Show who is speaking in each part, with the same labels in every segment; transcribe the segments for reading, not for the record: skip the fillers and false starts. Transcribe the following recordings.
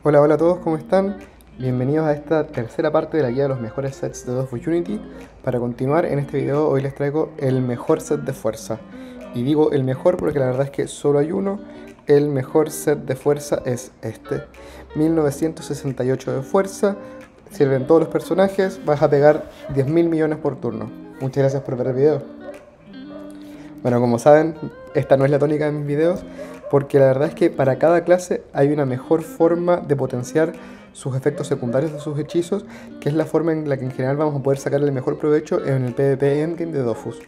Speaker 1: Hola, hola a todos, ¿cómo están? Bienvenidos a esta tercera parte de la guía de los mejores sets de Dofus Unity. Para continuar, en este video hoy les traigo el mejor set de fuerza. Y digo el mejor porque la verdad es que solo hay uno. El mejor set de fuerza es este. 1968 de fuerza. Sirven todos los personajes. Vas a pegar 10.000 millones por turno. Muchas gracias por ver el video. Bueno, como saben, esta no es la tónica de mis videos, porque la verdad es que para cada clase hay una mejor forma de potenciar sus efectos secundarios de sus hechizos, que es la forma en la que en general vamos a poder sacarle el mejor provecho en el PvP Endgame de Dofus.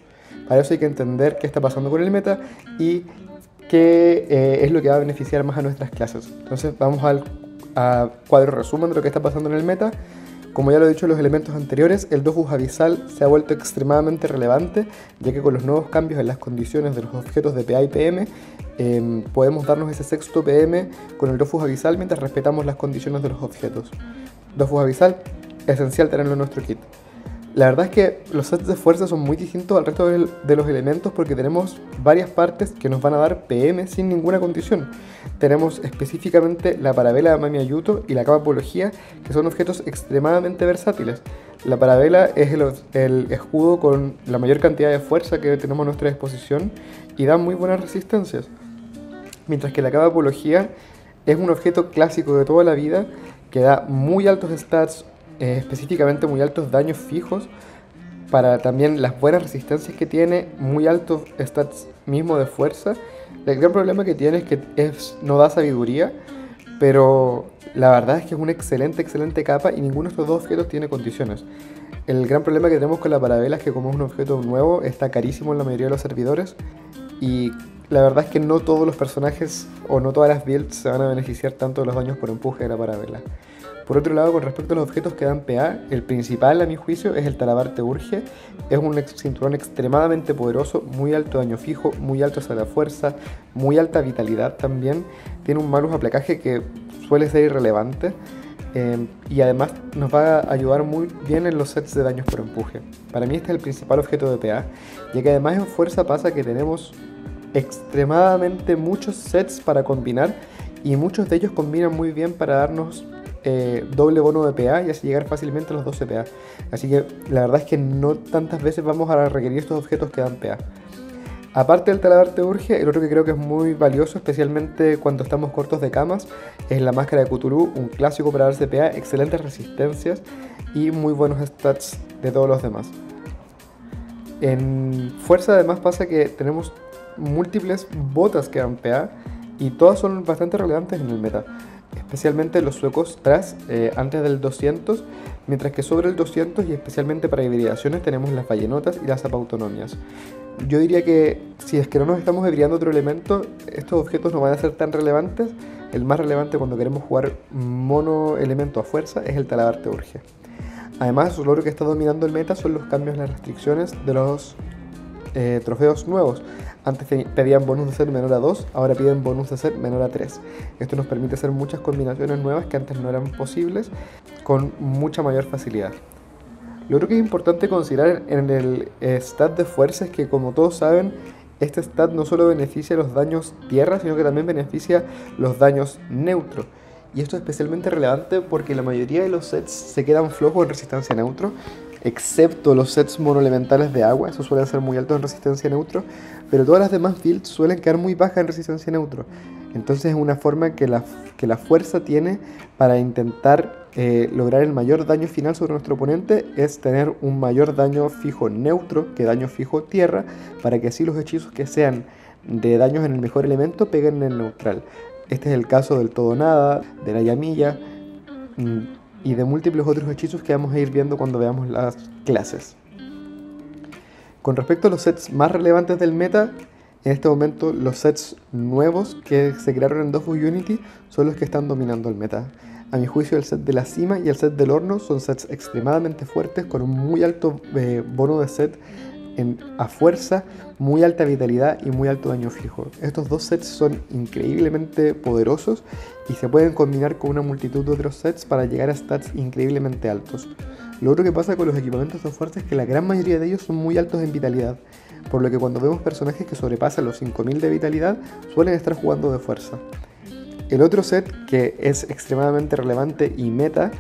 Speaker 1: Para eso hay que entender qué está pasando con el meta y qué es lo que va a beneficiar más a nuestras clases. Entonces vamos a cuadro resumen de lo que está pasando en el meta. Como ya lo he dicho en los elementos anteriores, el Dofus abisal se ha vuelto extremadamente relevante, ya que con los nuevos cambios en las condiciones de los objetos de PA y PM, podemos darnos ese sexto PM con el Dofus abisal mientras respetamos las condiciones de los objetos. Dofus abisal, esencial tenerlo en nuestro kit. La verdad es que los sets de fuerza son muy distintos al resto de los elementos porque tenemos varias partes que nos van a dar PM sin ninguna condición. Tenemos específicamente la parabela de Mami Ayuto y la capa apología, que son objetos extremadamente versátiles. La parabela es el escudo con la mayor cantidad de fuerza que tenemos a nuestra disposición y da muy buenas resistencias. Mientras que la capa apología es un objeto clásico de toda la vida que da muy altos stats, específicamente muy altos daños fijos, para también las buenas resistencias que tiene, muy altos stats mismo de fuerza. El gran problema que tiene es que no da sabiduría, pero la verdad es que es una excelente capa y ninguno de estos dos objetos tiene condiciones. El gran problema que tenemos con la parabela es que como es un objeto nuevo, está carísimo en la mayoría de los servidores y la verdad es que no todos los personajes o no todas las builds se van a beneficiar tanto de los daños por empuje de la parabela. Por otro lado, con respecto a los objetos que dan PA, el principal a mi juicio es el Talabarte Urge. Es un cinturón extremadamente poderoso, muy alto daño fijo, muy alto hacia la fuerza, muy alta vitalidad también. Tiene un malus a placaje que suele ser irrelevante. Y además nos va a ayudar muy bien en los sets de daños por empuje. Para mí este es el principal objeto de PA, ya que además en fuerza pasa que tenemos extremadamente muchos sets para combinar y muchos de ellos combinan muy bien para darnos doble bono de PA y así llegar fácilmente a los 12 PA. Así que la verdad es que no tantas veces vamos a requerir estos objetos que dan PA. Aparte del Talabarte Urge, el otro que creo que es muy valioso, especialmente cuando estamos cortos de camas, es la Máscara de Cthulhu, un clásico para darse PA, excelentes resistencias y muy buenos stats de todos los demás. En fuerza además pasa que tenemos múltiples botas que dan PA y todas son bastante relevantes en el meta, especialmente los suecos tras antes del 200, mientras que sobre el 200 y especialmente para hibridaciones tenemos las ballenotas y las apautonomias. Yo diría que si es que no nos estamos hibridando otro elemento, estos objetos no van a ser tan relevantes. El más relevante cuando queremos jugar mono elemento a fuerza es el Talabarte Urge. Además, lo que está dominando el meta son los cambios en las restricciones de los trofeos nuevos. Antes pedían bonus de set menor a 2, ahora piden bonus de set menor a 3. Esto nos permite hacer muchas combinaciones nuevas que antes no eran posibles con mucha mayor facilidad. Lo otro que es importante considerar en el stat de fuerza es que, como todos saben, este stat no solo beneficia los daños tierra, sino que también beneficia los daños neutro. Y esto es especialmente relevante porque la mayoría de los sets se quedan flojos en resistencia neutro, excepto los sets monoelementales de agua, esos suelen ser muy altos en resistencia neutro, pero todas las demás builds suelen quedar muy bajas en resistencia neutro. Entonces es una forma que la fuerza tiene para intentar lograr el mayor daño final sobre nuestro oponente, es tener un mayor daño fijo neutro que daño fijo tierra, para que así los hechizos que sean de daños en el mejor elemento peguen en el neutral. Este es el caso del todo nada, de la llamilla y de múltiples otros hechizos que vamos a ir viendo cuando veamos las clases. Con respecto a los sets más relevantes del meta, en este momento los sets nuevos que se crearon en Dofus Unity son los que están dominando el meta. A mi juicio, el set de la cima y el set del horno son sets extremadamente fuertes con un muy alto bono de set a fuerza, muy alta vitalidad y muy alto daño fijo. Estos dos sets son increíblemente poderosos y se pueden combinar con una multitud de otros sets para llegar a stats increíblemente altos. Lo otro que pasa con los equipamientos de fuerza es que la gran mayoría de ellos son muy altos en vitalidad, por lo que cuando vemos personajes que sobrepasan los 5000 de vitalidad suelen estar jugando de fuerza. El otro set que es extremadamente relevante y meta,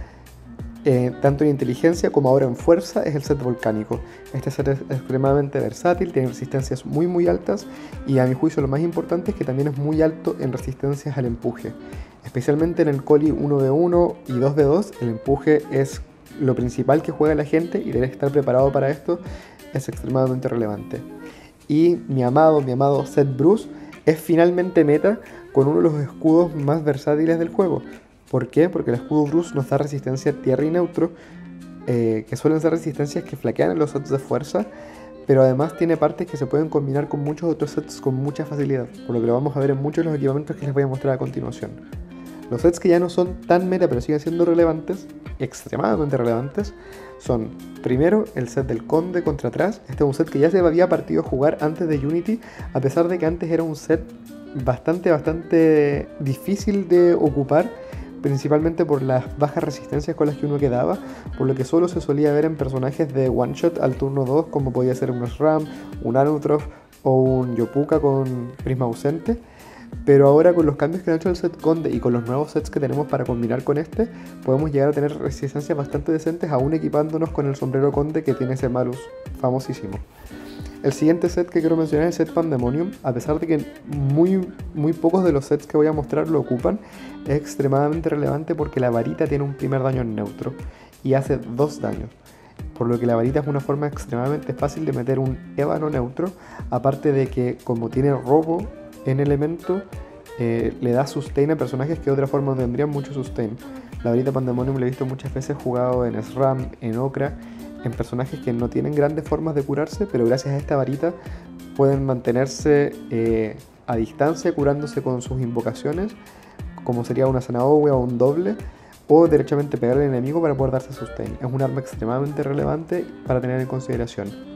Speaker 1: tanto en inteligencia como ahora en fuerza, es el set volcánico. Este set es extremadamente versátil, tiene resistencias muy altas y a mi juicio lo más importante es que también es muy alto en resistencias al empuje. Especialmente en el Coli 1v1 y 2v2, el empuje es lo principal que juega la gente y debe estar preparado para esto, es extremadamente relevante. Y mi amado set Bruce es finalmente meta con uno de los escudos más versátiles del juego. ¿Por qué? Porque el escudo Bruce nos da resistencia a tierra y neutro, que suelen ser resistencias que flaquean en los sets de fuerza, pero además tiene partes que se pueden combinar con muchos otros sets con mucha facilidad, por lo que lo vamos a ver en muchos de los equipamientos que les voy a mostrar a continuación. Los sets que ya no son tan meta pero siguen siendo relevantes, extremadamente relevantes, son primero el set del Conde contra atrás. Este es un set que ya se había partido a jugar antes de Unity, a pesar de que antes era un set bastante difícil de ocupar, principalmente por las bajas resistencias con las que uno quedaba, por lo que solo se solía ver en personajes de one shot al turno 2, como podía ser un Sram, un Anutrof o un Yopuka con prisma ausente. Pero ahora con los cambios que han hecho el set Conde y con los nuevos sets que tenemos para combinar con este, podemos llegar a tener resistencias bastante decentes, aún equipándonos con el sombrero Conde que tiene ese malus famosísimo. El siguiente set que quiero mencionar es el set Pandemonium. A pesar de que muy pocos de los sets que voy a mostrar lo ocupan, es extremadamente relevante porque la varita tiene un primer daño en neutro y hace 2 daños. Por lo que la varita es una forma extremadamente fácil de meter un ébano neutro, aparte de que como tiene robo en elemento, le da sustain a personajes que de otra forma no tendrían mucho sustain. La varita Pandemonium la he visto muchas veces jugado en SRAM, en Okra, en personajes que no tienen grandes formas de curarse, pero gracias a esta varita pueden mantenerse a distancia curándose con sus invocaciones, como sería una Zanahoria o un doble, o derechamente pegar al enemigo para poder darse sustain. Es un arma extremadamente relevante para tener en consideración.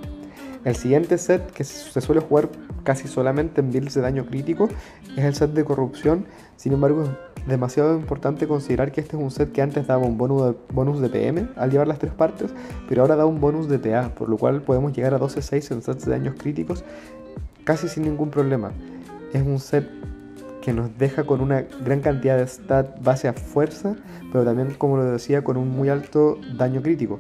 Speaker 1: El siguiente set, que se suele jugar casi solamente en builds de daño crítico, es el set de corrupción. Sin embargo, es demasiado importante considerar que este es un set que antes daba un bonus de PM al llevar las 3 partes, pero ahora da un bonus de TA, por lo cual podemos llegar a 12-6 en sets de daños críticos casi sin ningún problema. Es un set que nos deja con una gran cantidad de stat base a fuerza, pero también, como lo decía, con un muy alto daño crítico.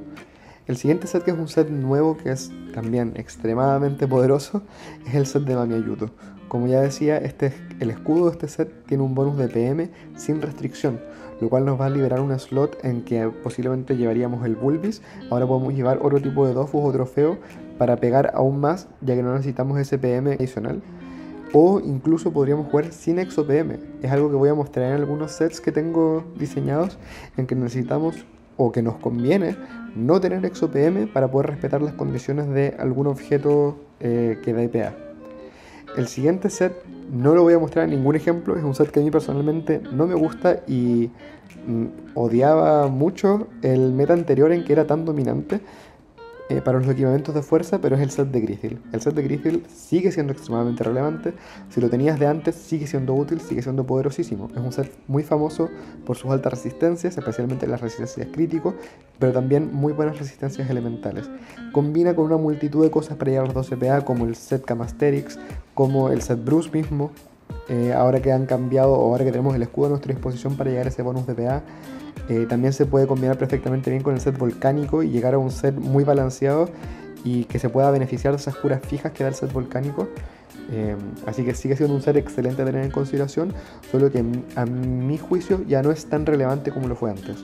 Speaker 1: El siguiente set, que es un set nuevo que es también extremadamente poderoso, es el set de Mamiayuto. Como ya decía, el escudo de este set tiene un bonus de PM sin restricción, lo cual nos va a liberar un slot en que posiblemente llevaríamos el Bulbis. Ahora podemos llevar otro tipo de dofus o trofeo para pegar aún más, ya que no necesitamos ese PM adicional. O incluso podríamos jugar sin Exo PM. Es algo que voy a mostrar en algunos sets que tengo diseñados, en que necesitamos o que nos conviene no tener Exo PM para poder respetar las condiciones de algún objeto que da IPA. El siguiente set no lo voy a mostrar en ningún ejemplo, es un set que a mí personalmente no me gusta y odiaba mucho el meta anterior en que era tan dominante para los equipamientos de fuerza, pero es el set de Grithil. El set de Grithil sigue siendo extremadamente relevante. Si lo tenías de antes, sigue siendo útil, sigue siendo poderosísimo. Es un set muy famoso por sus altas resistencias, especialmente las resistencias críticos, pero también muy buenas resistencias elementales. Combina con una multitud de cosas para llegar a los 12 PA, como el set Camasterix, como el set Bruce mismo. Ahora que han cambiado, o ahora que tenemos el escudo a nuestra disposición para llegar a ese bonus de PA, también se puede combinar perfectamente bien con el set volcánico y llegar a un set muy balanceado y que se pueda beneficiar de esas curas fijas que da el set volcánico. Así que sigue siendo un set excelente a tener en consideración, solo que a mi juicio ya no es tan relevante como lo fue antes.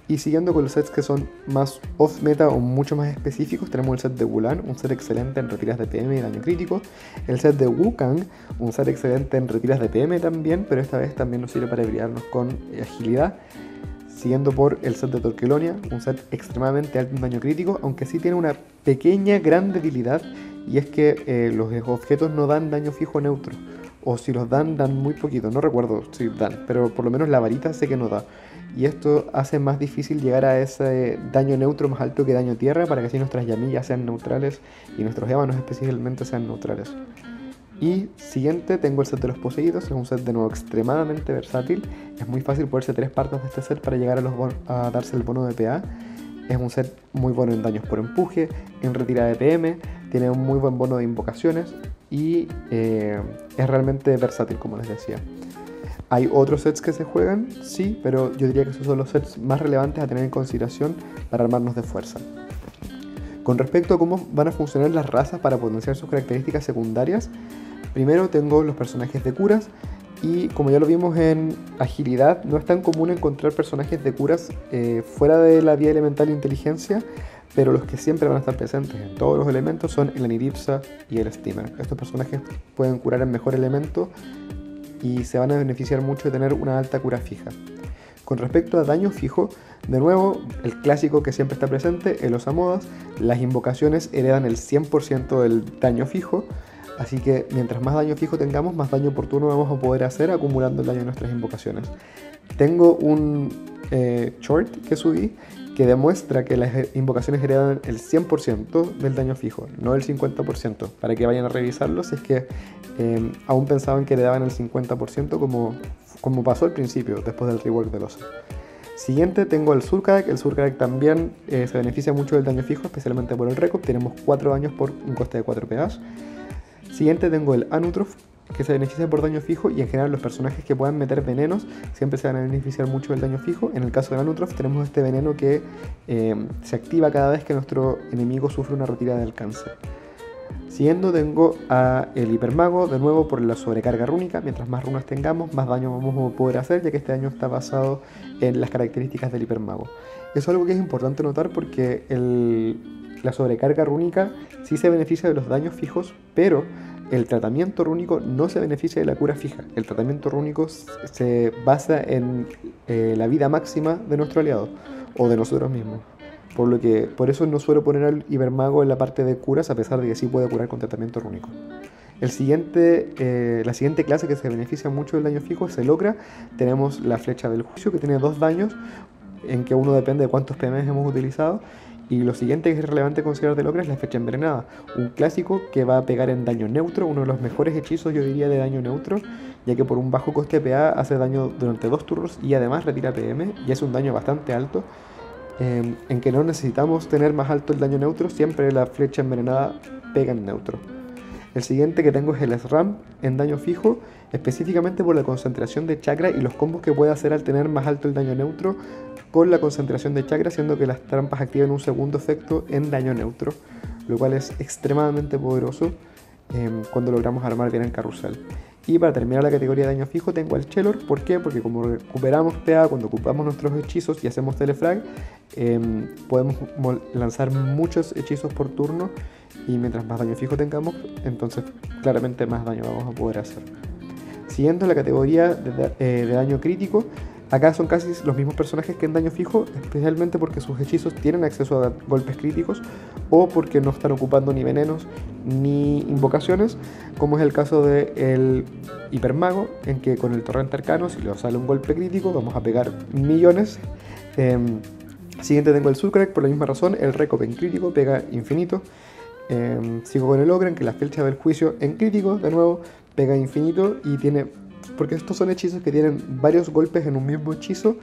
Speaker 1: Y siguiendo con los sets que son más off-meta o mucho más específicos, tenemos el set de Wulan, un set excelente en retiras de PM y daño crítico. El set de Wukang, un set excelente en retiras de PM también, pero esta vez también nos sirve para brillarnos con agilidad. Siguiendo por el set de Torquelonia, un set extremadamente alto en daño crítico, aunque sí tiene una pequeña gran debilidad, y es que los objetos no dan daño fijo neutro. O si los dan muy poquito, no recuerdo si dan, pero por lo menos la varita sé que no da. Y esto hace más difícil llegar a ese daño neutro más alto que daño tierra, para que así nuestras llamillas sean neutrales y nuestros ébanos especialmente sean neutrales. Y siguiente tengo el set de los poseídos, es un set de nuevo extremadamente versátil. Es muy fácil ponerse 3 partes de este set para llegar a darse el bono de PA. Es un set muy bueno en daños por empuje, en retirada de PM, tiene un muy buen bono de invocaciones y es realmente versátil, como les decía. Hay otros sets que se juegan, sí, pero yo diría que esos son los sets más relevantes a tener en consideración para armarnos de fuerza. Con respecto a cómo van a funcionar las razas para potenciar sus características secundarias, primero tengo los personajes de curas, y como ya lo vimos en agilidad, no es tan común encontrar personajes de curas fuera de la vía elemental de inteligencia, pero los que siempre van a estar presentes en todos los elementos son el Aniripsa y el Steamer. Estos personajes pueden curar en mejor elemento y se van a beneficiar mucho de tener una alta cura fija. Con respecto a daño fijo, de nuevo, el clásico que siempre está presente, el Osamodas, las invocaciones heredan el 100% del daño fijo, así que mientras más daño fijo tengamos, más daño por turno vamos a poder hacer acumulando el daño de nuestras invocaciones. Tengo un short que subí que demuestra que las invocaciones heredan el 100% del daño fijo, no el 50%, para que vayan a revisarlo si es que aún pensaban que heredaban el 50% como pasó al principio, después del rework del oso. Siguiente tengo el Surkadak. El Surkadak también se beneficia mucho del daño fijo, especialmente por el Recop. Tenemos 4 daños por un coste de 4 PAs. Siguiente tengo el Anutrof, que se beneficia por daño fijo, y en general los personajes que puedan meter venenos siempre se van a beneficiar mucho del daño fijo. En el caso del Anutrof tenemos este veneno que se activa cada vez que nuestro enemigo sufre una retirada de alcance. Siguiendo tengo a el Hipermago, de nuevo por la sobrecarga rúnica. Mientras más runas tengamos, más daño vamos a poder hacer, ya que este daño está basado en las características del Hipermago. Eso es algo que es importante notar porque la sobrecarga rúnica sí se beneficia de los daños fijos, pero el tratamiento rúnico no se beneficia de la cura fija. El tratamiento rúnico se basa en la vida máxima de nuestro aliado o de nosotros mismos. Por eso no suelo poner al Hipermago en la parte de curas, a pesar de que sí puede curar con tratamiento rúnico. La siguiente clase que se beneficia mucho del daño fijo es el Ocra. Tenemos la flecha del juicio, que tiene 2 daños, en que uno depende de cuántos PMs hemos utilizado. Y lo siguiente que es relevante considerar del Ocra es la flecha envenenada, un clásico que va a pegar en daño neutro, uno de los mejores hechizos yo diría de daño neutro, ya que por un bajo coste de PA hace daño durante 2 turnos y además retira PM, y es un daño bastante alto. En que no necesitamos tener más alto el daño neutro, siempre la flecha envenenada pega en neutro. El siguiente que tengo es el SRAM en daño fijo, específicamente por la concentración de chakra y los combos que puede hacer al tener más alto el daño neutro con la concentración de chakra, siendo que las trampas activan un segundo efecto en daño neutro, lo cual es extremadamente poderoso cuando logramos armar bien el carrusel. Y para terminar la categoría de daño fijo tengo al Chelor. ¿Por qué? Porque como recuperamos PA cuando ocupamos nuestros hechizos y hacemos telefrag, podemos lanzar muchos hechizos por turno, y mientras más daño fijo tengamos, entonces claramente más daño vamos a poder hacer. Siguiendo la categoría de daño crítico, acá son casi los mismos personajes que en daño fijo, especialmente porque sus hechizos tienen acceso a golpes críticos o porque no están ocupando ni venenos ni invocaciones, como es el caso del Hipermago, en que con el Torrente Arcano, si le sale un golpe crítico, vamos a pegar millones. Siguiente tengo el Surkadak, por la misma razón, el Recop en crítico pega infinito. Sigo con el Ogre, en que la flecha del juicio en crítico, de nuevo, pega infinito y tiene... Porque estos son hechizos que tienen varios golpes en un mismo hechizo,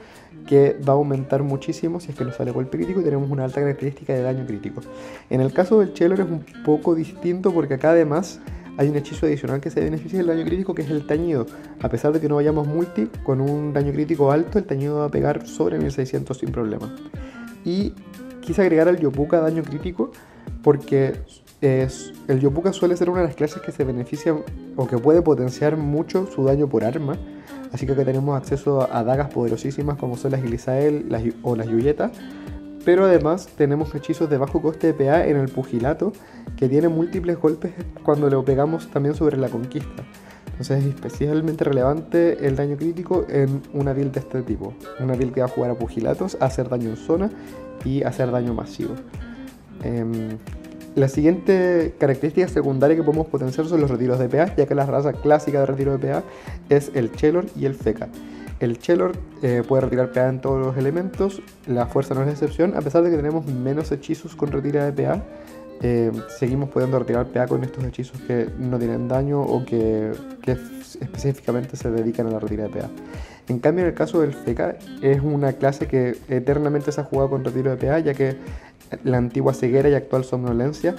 Speaker 1: que va a aumentar muchísimo si es que nos sale golpe crítico y tenemos una alta característica de daño crítico. En el caso del Chelor es un poco distinto porque acá además hay un hechizo adicional que se beneficia del daño crítico, que es el tañido. A pesar de que no vayamos multi, con un daño crítico alto, el tañido va a pegar sobre 1600 sin problema. Y quise agregar al Yopuka daño crítico porque el Yopuka suele ser una de las clases que se beneficia o que puede potenciar mucho su daño por arma. Así que acá tenemos acceso a dagas poderosísimas como son las Glisael o las Yuyeta. Pero además tenemos hechizos de bajo coste de PA en el Pugilato, que tiene múltiples golpes cuando lo pegamos también sobre la conquista. Entonces es especialmente relevante el daño crítico en una build de este tipo. Una build que va a jugar a Pugilatos, a hacer daño en zona y a hacer daño masivo. La siguiente característica secundaria que podemos potenciar son los retiros de PA, ya que la raza clásica de retiro de PA es el Chelor y el Feca. El Chelor puede retirar PA en todos los elementos, la fuerza no es la excepción. A pesar de que tenemos menos hechizos con retira de PA, seguimos pudiendo retirar PA con estos hechizos que no tienen daño o que específicamente se dedican a la retira de PA. En cambio, en el caso del Feca, es una clase que eternamente se ha jugado con retiro de PA, ya que la antigua ceguera y actual somnolencia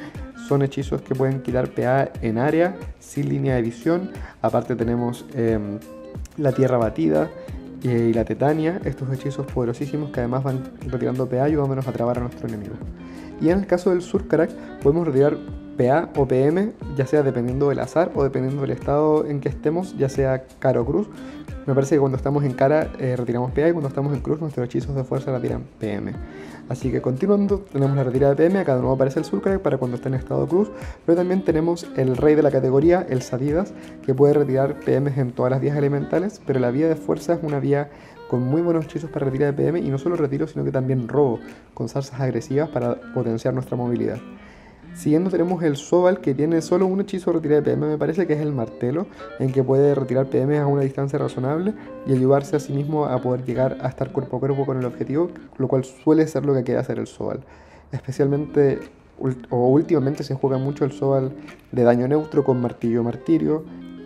Speaker 1: son hechizos que pueden quitar PA en área, sin línea de visión. Aparte tenemos la tierra batida y la tetania, estos hechizos poderosísimos que además van retirando PA ayudándonos a trabar a nuestro enemigo. Y en el caso del Surkarak podemos retirar PA o PM, ya sea dependiendo del azar o dependiendo del estado en que estemos, ya sea cara o cruz. Me parece que cuando estamos en cara retiramos PA y cuando estamos en cruz nuestros hechizos de fuerza retiran PM. Así que continuando, tenemos la retirada de PM, acá de nuevo aparece el Surkarak para cuando esté en estado cruz, pero también tenemos el rey de la categoría, el Sadidas, que puede retirar PM en todas las vías elementales, pero la vía de fuerza es una vía con muy buenos hechizos para retirar de PM y no solo retiro, sino que también robo, con zarzas agresivas para potenciar nuestra movilidad. Siguiendo tenemos el Sobal, que tiene solo un hechizo de retirada de PM, me parece que es el Martelo, en que puede retirar PM a una distancia razonable y ayudarse a sí mismo a poder llegar a estar cuerpo a cuerpo con el objetivo, lo cual suele ser lo que quiere hacer el Sobal. Especialmente, o últimamente se juega mucho el Sobal de daño neutro con Martillo Martirio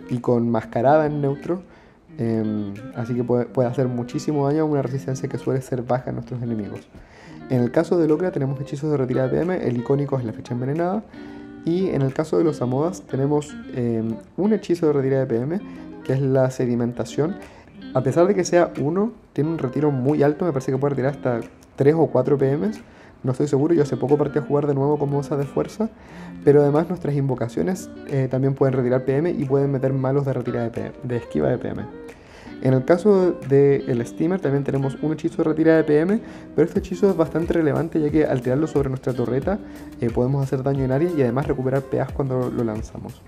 Speaker 1: y con Mascarada en neutro, así que puede hacer muchísimo daño a una resistencia que suele ser baja en nuestros enemigos. En el caso del Okra tenemos hechizos de retirada de PM, el icónico es la flecha envenenada, y en el caso de los Amodas tenemos un hechizo de retirada de PM, que es la sedimentación. A pesar de que sea uno, tiene un retiro muy alto, me parece que puede retirar hasta 3 o 4 PM, no estoy seguro, yo hace poco partí a jugar de nuevo con moza de fuerza, pero además nuestras invocaciones también pueden retirar PM y pueden meter malos de retirada de PM, de esquiva de PM. En el caso del Steamer también tenemos un hechizo de retirada de PM, pero este hechizo es bastante relevante ya que al tirarlo sobre nuestra torreta podemos hacer daño en área y además recuperar PAs cuando lo lanzamos.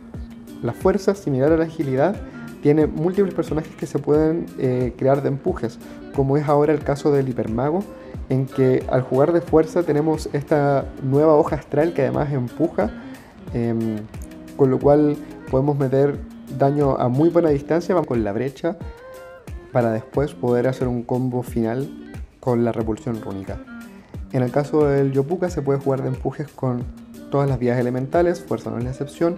Speaker 1: La fuerza, similar a la agilidad, tiene múltiples personajes que se pueden crear de empujes, como es ahora el caso del Hipermago, en que al jugar de fuerza tenemos esta nueva hoja astral que además empuja, con lo cual podemos meter daño a muy buena distancia con la brecha, para después poder hacer un combo final con la repulsión rúnica. En el caso del Yopuka se puede jugar de empujes con todas las vías elementales, fuerza no es la excepción.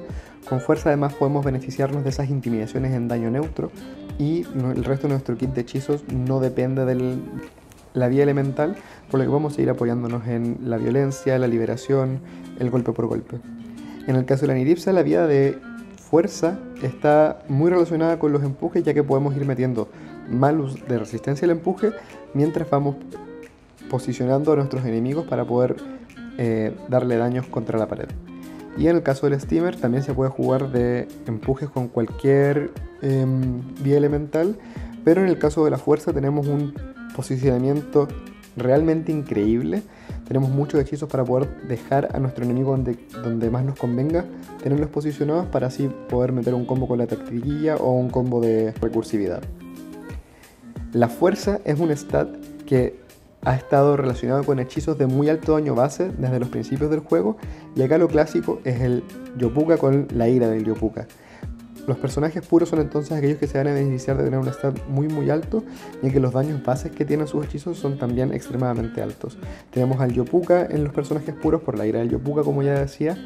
Speaker 1: Con fuerza además podemos beneficiarnos de esas intimidaciones en daño neutro y el resto de nuestro kit de hechizos no depende de la vía elemental, por lo que vamos a ir apoyándonos en la violencia, la liberación, el golpe por golpe. En el caso de la Niripsa, la vía de fuerza está muy relacionada con los empujes, ya que podemos ir metiendo malus de resistencia al empuje mientras vamos posicionando a nuestros enemigos para poder darle daños contra la pared. Y en el caso del Steamer también se puede jugar de empujes con cualquier vía elemental, pero en el caso de la fuerza tenemos un posicionamiento realmente increíble. Tenemos muchos hechizos para poder dejar a nuestro enemigo donde más nos convenga tenerlos posicionados para así poder meter un combo con la tactiquilla o un combo de recursividad. La fuerza es un stat que ha estado relacionado con hechizos de muy alto daño base desde los principios del juego, y acá lo clásico es el Yopuka con la ira del Yopuka. Los personajes puros son entonces aquellos que se van a beneficiar de tener un stat muy alto, y que los daños bases que tienen sus hechizos son también extremadamente altos. Tenemos al Yopuka en los personajes puros por la ira del Yopuka, como ya decía,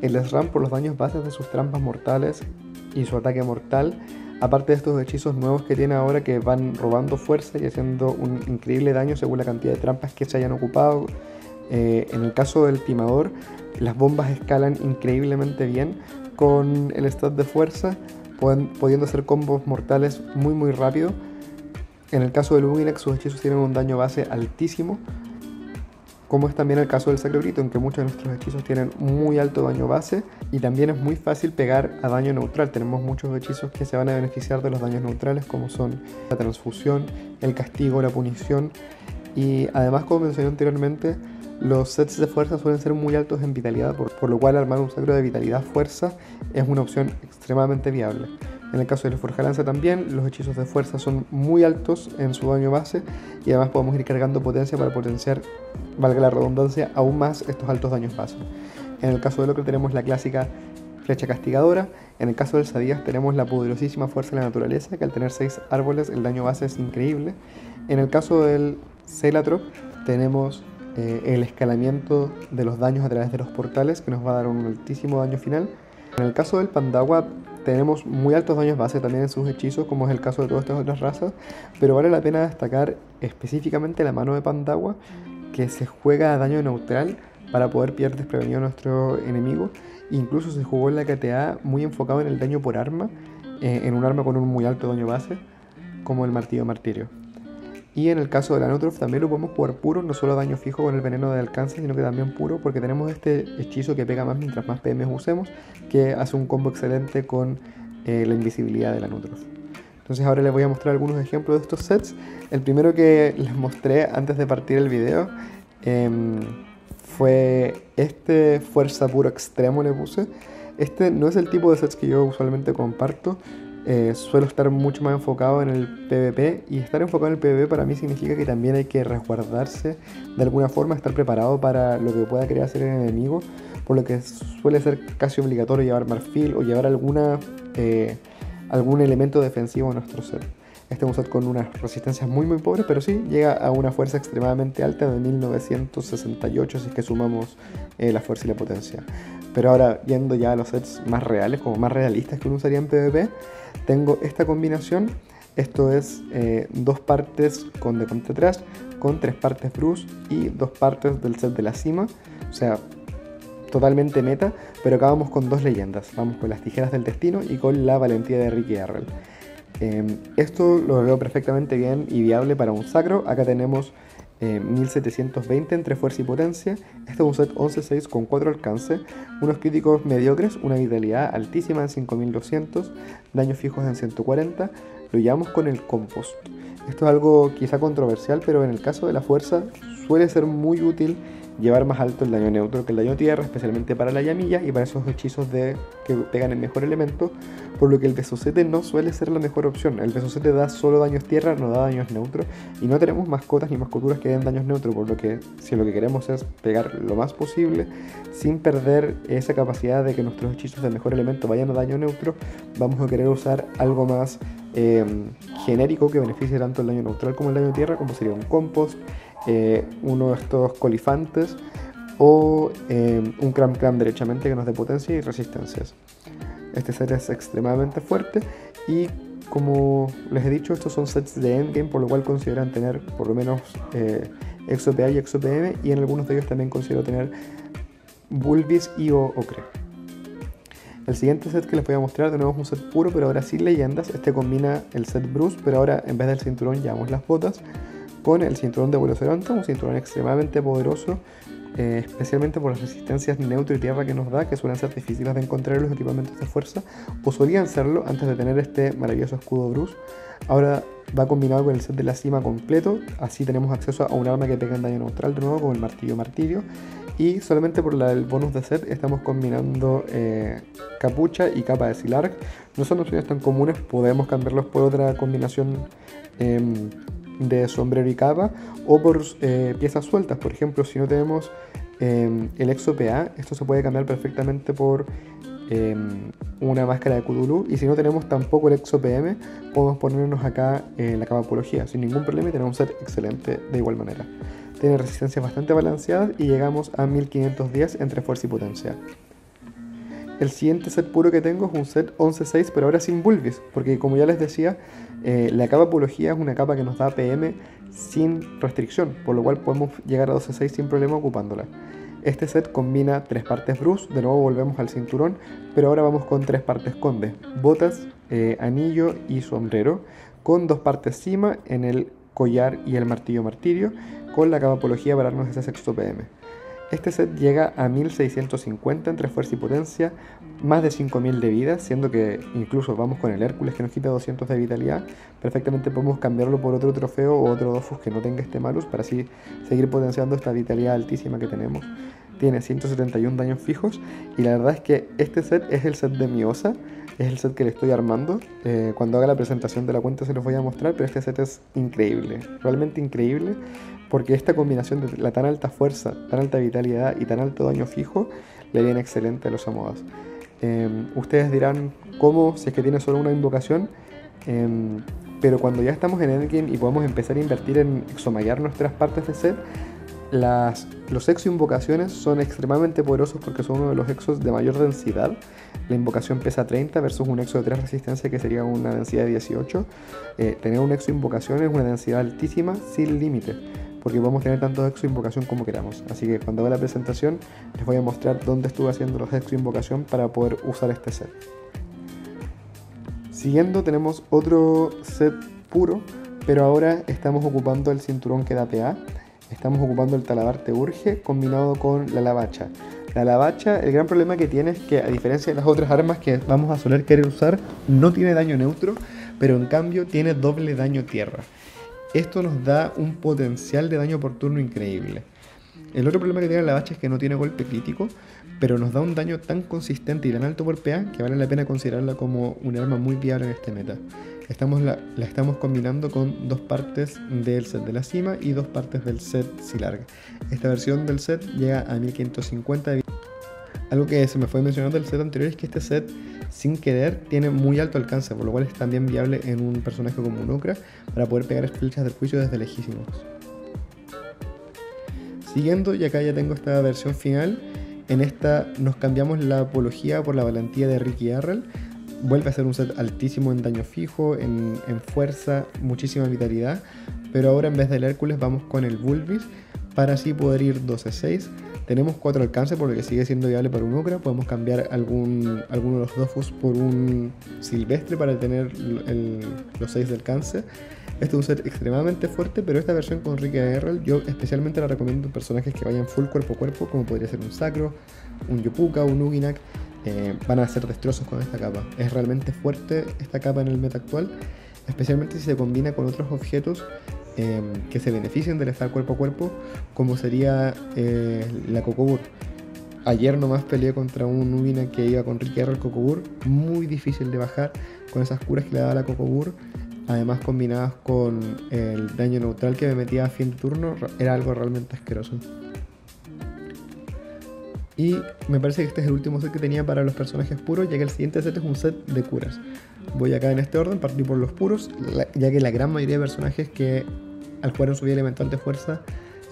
Speaker 1: el SRAM por los daños bases de sus trampas mortales y su ataque mortal, aparte de estos hechizos nuevos que tiene ahora que van robando fuerza y haciendo un increíble daño según la cantidad de trampas que se hayan ocupado. En el caso del Timador, las bombas escalan increíblemente bien con el stat de fuerza, pudiendo hacer combos mortales muy rápido. En el caso del Buginak, sus hechizos tienen un daño base altísimo, como es también el caso del Sacro Grito, en que muchos de nuestros hechizos tienen muy alto daño base y también es muy fácil pegar a daño neutral. Tenemos muchos hechizos que se van a beneficiar de los daños neutrales, como son la transfusión, el castigo, la punición, y además, como mencioné anteriormente, los sets de fuerza suelen ser muy altos en vitalidad, por lo cual armar un sacro de vitalidad-fuerza es una opción extremadamente viable. En el caso de la Forjalanza también, los hechizos de fuerza son muy altos en su daño base y además podemos ir cargando potencia para potenciar, valga la redundancia, aún más estos altos daños base. En el caso de Locre tenemos la clásica flecha castigadora. En el caso del Sadias tenemos la poderosísima fuerza de la naturaleza, que al tener 6 árboles el daño base es increíble. En el caso del Celatrop tenemos el escalamiento de los daños a través de los portales, que nos va a dar un altísimo daño final. En el caso del Pandawa tenemos muy altos daños base también en sus hechizos, como es el caso de todas estas otras razas, pero vale la pena destacar específicamente la mano de Pandawa, que se juega a daño neutral para poder pillar desprevenido a nuestro enemigo. Incluso se jugó en la KTA muy enfocado en el daño por arma, en un arma con un muy alto daño base, como el martillo martirio. Y en el caso de la Neutral también lo podemos jugar puro, no solo daño fijo con el veneno de alcance, sino que también puro, porque tenemos este hechizo que pega más mientras más PM usemos, que hace un combo excelente con la invisibilidad de la Neutral. Entonces ahora les voy a mostrar algunos ejemplos de estos sets. El primero que les mostré antes de partir el video fue este Fuerza Puro Extremo le puse. Este no es el tipo de sets que yo usualmente comparto. Suelo estar mucho más enfocado en el PvP, y estar enfocado en el PvP para mí significa que también hay que resguardarse de alguna forma, estar preparado para lo que pueda querer hacer el enemigo, por lo que suele ser casi obligatorio llevar marfil o llevar algún elemento defensivo en nuestro set. Este es un set con unas resistencias muy pobres, pero sí llega a una fuerza extremadamente alta de 1968 si es que sumamos la fuerza y la potencia. Pero ahora, yendo ya a los sets más reales, como más realistas que uno usaría en PvP, tengo esta combinación. Esto es 2 partes con The Trash, con 3 partes Bruce y 2 partes del set de la cima. O sea, totalmente meta, pero acá vamos con 2 leyendas. Vamos con las tijeras del destino y con la valentía de Ricky Arrel. Esto lo veo perfectamente bien y viable para un sacro. Acá tenemos 1720 entre fuerza y potencia. Este es un set 11-6 con 4 alcance, unos críticos mediocres, una vitalidad altísima en 5200, daños fijos en 140. Lo llevamos con el compost. Esto es algo quizá controversial, pero en el caso de la fuerza suele ser muy útil llevar más alto el daño neutro que el daño tierra, especialmente para la llamilla y para esos hechizos que pegan el mejor elemento, por lo que el Besocete no suele ser la mejor opción. El Besocete da solo daños tierra, no da daños neutros, y no tenemos mascotas ni mascoturas que den daños neutros, por lo que si lo que queremos es pegar lo más posible sin perder esa capacidad de que nuestros hechizos de mejor elemento vayan a daño neutro, vamos a querer usar algo más genérico que beneficie tanto el daño neutral como el daño tierra, como sería un compost, uno de estos colifantes o un Cram derechamente que nos dé potencia y resistencias. Este set es extremadamente fuerte y, como les he dicho, estos son sets de endgame, por lo cual consideran tener por lo menos ExoPA y ExoPM, y en algunos de ellos también considero tener Bulbis y Ocre. El siguiente set que les voy a mostrar de nuevo es un set puro, pero ahora sin leyendas. Este combina el set Bruce, pero ahora en vez del cinturón llevamos las botas, con el cinturón de Veloceronta, un cinturón extremadamente poderoso, especialmente por las resistencias neutro y tierra que nos da, que suelen ser difíciles de encontrar en los equipamientos de fuerza, o solían serlo antes de tener este maravilloso escudo Bruce. Ahora va combinado con el set de la cima completo, así tenemos acceso a un arma que pega en daño neutral de nuevo, con el martillo martirio, y solamente por el bonus de set estamos combinando capucha y capa de Silarg. No son opciones tan comunes, podemos cambiarlos por otra combinación de sombrero y capa, o por piezas sueltas. Por ejemplo, si no tenemos el ExoPA, esto se puede cambiar perfectamente por una máscara de Cthulhu, y si no tenemos tampoco el ExoPM, podemos ponernos acá la capa apología sin ningún problema y tener un set excelente de igual manera. Tiene resistencias bastante balanceadas y llegamos a 1510 entre fuerza y potencia. El siguiente set puro que tengo es un set 11-6, pero ahora sin Bulbis, porque como ya les decía, la capa apología es una capa que nos da PM sin restricción, por lo cual podemos llegar a 12-6 sin problema ocupándola. Este set combina 3 partes Bruce, de nuevo volvemos al cinturón, pero ahora vamos con 3 partes Conde, botas, anillo y sombrero, con 2 partes cima en el collar y el martillo martirio, con la capa apología para darnos ese sexto PM. Este set llega a 1650 entre fuerza y potencia, más de 5000 de vida, siendo que incluso vamos con el Hércules que nos quita 200 de vitalidad. Perfectamente podemos cambiarlo por otro trofeo o otro Dofus que no tenga este malus para así seguir potenciando esta vitalidad altísima que tenemos. Tiene 171 daños fijos y la verdad es que este set es el set de mi Osa, es el set que le estoy armando. Cuando haga la presentación de la cuenta se los voy a mostrar, pero este set es increíble, realmente increíble, porque esta combinación de la tan alta fuerza, tan alta vitalidad y tan alto daño fijo le viene excelente a los Amodas. Ustedes dirán cómo, si es que tiene solo una invocación, pero cuando ya estamos en endgame y podemos empezar a invertir en exomayar nuestras partes de set, los exo invocaciones son extremadamente poderosos porque son uno de los exos de mayor densidad. La invocación pesa 30 versus un exo de 3 resistencia que sería una densidad de 18. Tener un exo invocación es una densidad altísima sin límite, porque podemos tener tantos exo invocación como queramos. Así que cuando haga la presentación les voy a mostrar dónde estuve haciendo los exo invocación para poder usar este set. Siguiendo tenemos otro set puro, pero ahora estamos ocupando el cinturón que da PA. Estamos ocupando el Talabar Te Urge combinado con la Lavacha. La Lavacha, el gran problema que tiene es que, a diferencia de las otras armas que vamos a soler querer usar, no tiene daño neutro, pero en cambio tiene doble daño tierra. Esto nos da un potencial de daño por turno increíble. El otro problema que tiene la Lavacha es que no tiene golpe crítico, pero nos da un daño tan consistente y tan alto por PA que vale la pena considerarla como un arma muy viable en este meta. La estamos combinando con 2 partes del set de la cima y 2 partes del set Silarg. Esta versión del set llega a 1550 de vida. Algo que se me fue mencionando del set anterior es que este set, sin querer, tiene muy alto alcance, por lo cual es también viable en un personaje como un Okra para poder pegar flechas del juicio desde lejísimos. Siguiendo, y acá ya tengo esta versión final. En esta nos cambiamos la apología por la valentía de Ricky Arrel. Vuelve a ser un set altísimo en daño fijo, en fuerza, muchísima vitalidad. Pero ahora en vez del Hércules vamos con el Bulbis para así poder ir 12-6. Tenemos 4 alcances, por lo que sigue siendo viable para un Okra. Podemos cambiar alguno de los Dofus por un Silvestre para tener los 6 de alcance. Este es un set extremadamente fuerte, pero esta versión con Ricky Arrel yo especialmente la recomiendo en personajes que vayan full cuerpo a cuerpo, como podría ser un Sacro, un Yopuka, un Uginak. Van a hacer destrozos con esta capa. Es realmente fuerte esta capa en el meta actual, especialmente si se combina con otros objetos que se benefician del estar cuerpo a cuerpo, como sería la Kokobur. Ayer nomás peleé contra un Uginak que iba con Ricky Arrel Kokobur, muy difícil de bajar con esas curas que le daba la Kokobur. Además, combinadas con el daño neutral que me metía a fin de turno, era algo realmente asqueroso. Y me parece que este es el último set que tenía para los personajes puros, ya que el siguiente set es un set de curas. Voy acá en este orden, partir por los puros, ya que la gran mayoría de personajes que al jugar en su vía elemental de fuerza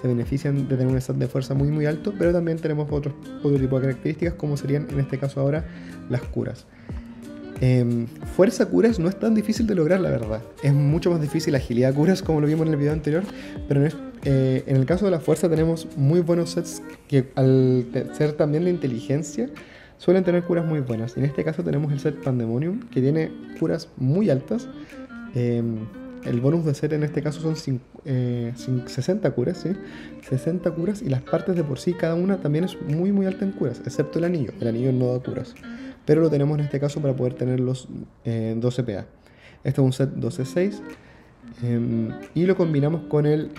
Speaker 1: se benefician de tener un stat de fuerza muy alto, pero también tenemos otro tipo de características, como serían en este caso ahora las curas. Fuerza curas no es tan difícil de lograr, la verdad. Es mucho más difícil agilidad curas, como lo vimos en el video anterior, pero en el caso de la fuerza tenemos muy buenos sets que, al ser también de inteligencia, suelen tener curas muy buenas. En este caso tenemos el set Pandemonium, que tiene curas muy altas. El bonus de set en este caso son 60 curas, ¿sí? 60 curas, y las partes de por sí, cada una también es muy alta en curas, excepto el anillo. El anillo no da curas, pero lo tenemos en este caso para poder tener los 12 PA. Este es un set 12-6 y lo combinamos con el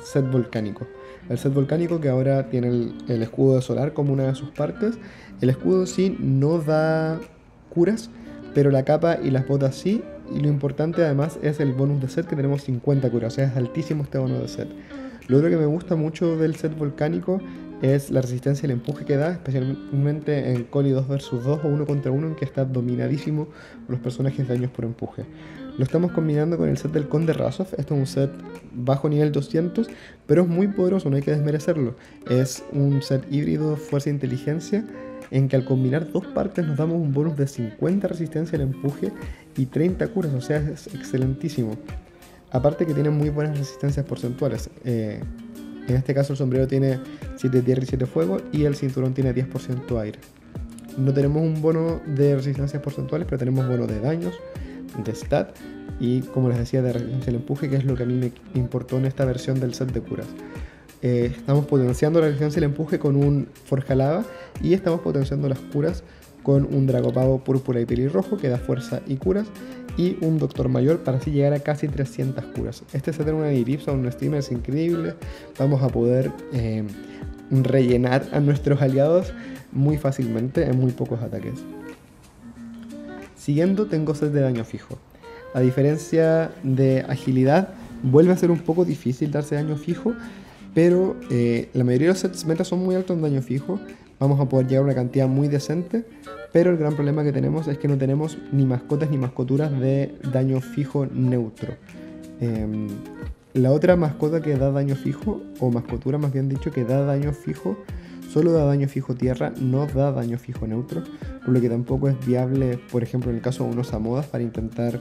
Speaker 1: set volcánico. El set volcánico que ahora tiene el escudo de solar como una de sus partes. El escudo sí no da curas, pero la capa y las botas sí. Y lo importante además es el bonus de set, que tenemos 50 curas, o sea, es altísimo este bonus de set. Lo otro que me gusta mucho del set volcánico es la resistencia y el empuje que da, especialmente en Coli 2 vs 2 o 1 contra 1, en que está dominadísimo por los personajes de daños por empuje. Lo estamos combinando con el set del Conde Razov. Esto es un set bajo nivel 200, pero es muy poderoso, no hay que desmerecerlo. Es un set híbrido fuerza e inteligencia, en que al combinar 2 partes nos damos un bonus de 50 resistencia al empuje y 30 curas, o sea, es excelentísimo. Aparte que tiene muy buenas resistencias porcentuales. En este caso el sombrero tiene 7 tierra y 7 fuego, y el cinturón tiene 10% aire. No tenemos un bono de resistencias porcentuales, pero tenemos bono de daños, de stat y, como les decía, de resistencia al empuje, que es lo que a mí me importó en esta versión del set de curas. Estamos potenciando la resistencia al empuje con un Forja Lava, y estamos potenciando las curas con un Dragopavo púrpura y pelirrojo que da fuerza y curas, y un Doctor Mayor para así llegar a casi 300 curas. Este set tiene una Diripsa, un Steamer es increíble. Vamos a poder rellenar a nuestros aliados muy fácilmente en muy pocos ataques. Siguiendo, tengo set de daño fijo. A diferencia de agilidad, vuelve a ser un poco difícil darse daño fijo, pero la mayoría de los sets meta son muy altos en daño fijo. Vamos a poder llegar a una cantidad muy decente, pero el gran problema que tenemos es que no tenemos ni mascotas ni mascoturas de daño fijo neutro. La otra mascota que da daño fijo, o mascotura más bien dicho, que da daño fijo, solo da daño fijo tierra, no da daño fijo neutro, por lo que tampoco es viable, por ejemplo, en el caso de unos Amodas, para intentar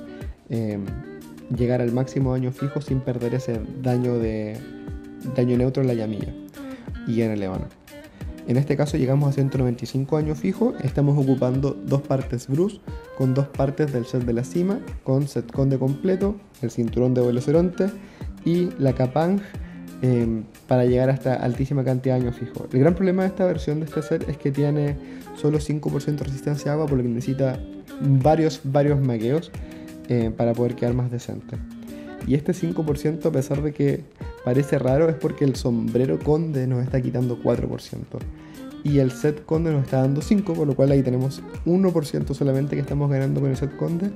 Speaker 1: llegar al máximo daño fijo sin perder ese daño neutro en la llamilla y en el Levano. En este caso llegamos a 195 daño fijo, estamos ocupando dos partes Bruce con dos partes del set de la cima, con set conde completo, el cinturón de Veloceronte y la Kapang para llegar hasta altísima cantidad de daño fijo. El gran problema de esta versión de este set es que tiene solo 5% resistencia a agua, por lo que necesita varios magueos para poder quedar más decente. Y este 5%, a pesar de que parece raro, es porque el sombrero conde nos está quitando 4%. Y el set conde nos está dando 5%, por lo cual ahí tenemos 1% solamente que estamos ganando con el set conde,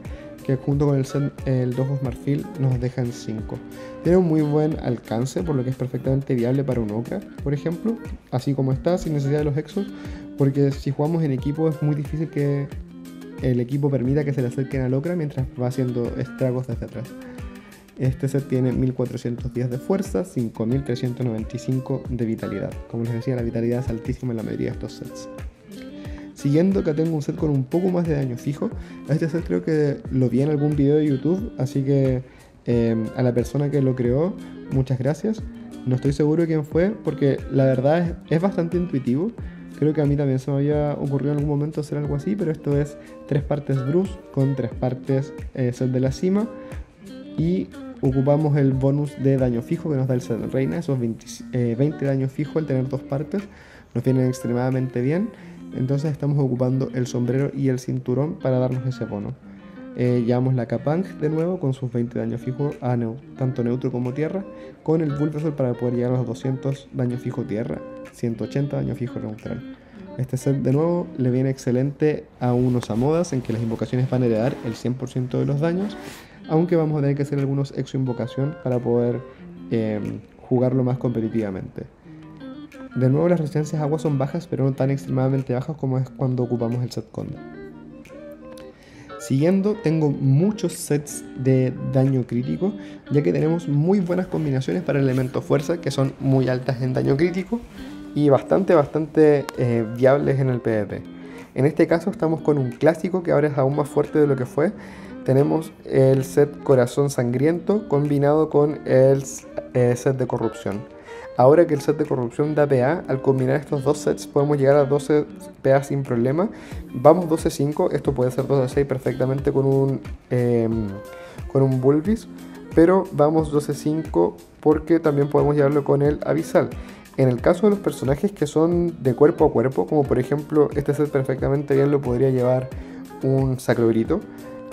Speaker 1: que junto con el dos ojos marfil nos dejan 5. Tiene un muy buen alcance, por lo que es perfectamente viable para un Okra, por ejemplo, así como está, sin necesidad de los exos, porque si jugamos en equipo es muy difícil que el equipo permita que se le acerquen al Okra mientras va haciendo estragos desde atrás. Este set tiene 1410 de fuerza, 5395 de vitalidad. Como les decía, la vitalidad es altísima en la mayoría de estos sets. Siguiendo, acá tengo un set con un poco más de daño fijo. Este set creo que lo vi en algún video de YouTube, así que a la persona que lo creó, muchas gracias. No estoy seguro de quién fue, porque la verdad es bastante intuitivo. Creo que a mí también se me había ocurrido en algún momento hacer algo así, pero esto es 3 partes Bruce con 3 partes set de la cima. Y ocupamos el bonus de daño fijo que nos da el set reina, esos 20 daño fijo al tener dos partes, nos vienen extremadamente bien. Entonces estamos ocupando el sombrero y el cinturón para darnos ese bono. Llevamos la Kapang de nuevo con sus 20 daño fijo a tanto neutro como tierra, con el Bulbasaur para poder llegar a los 200 daño fijo tierra, 180 daño fijo neutral. Este set de nuevo le viene excelente a unos Amodas en que las invocaciones van a heredar el 100% de los daños, aunque vamos a tener que hacer algunos exo invocación para poder jugarlo más competitivamente. De nuevo, las resistencias a agua son bajas, pero no tan extremadamente bajas como es cuando ocupamos el set conde. Siguiendo, tengo muchos sets de daño crítico, ya que tenemos muy buenas combinaciones para el elemento fuerza, que son muy altas en daño crítico y bastante viables en el PvP. En este caso estamos con un clásico que ahora es aún más fuerte de lo que fue. Tenemos el set Corazón Sangriento combinado con el set de Corrupción. Ahora que el set de Corrupción da PA, al combinar estos dos sets podemos llegar a 12 PA sin problema. Vamos 12-5, esto puede ser 12-6 perfectamente con un Bulbis, pero vamos 12-5 porque también podemos llevarlo con el Abyssal. En el caso de los personajes que son de cuerpo a cuerpo, como por ejemplo este set perfectamente bien lo podría llevar un Sacrogrito.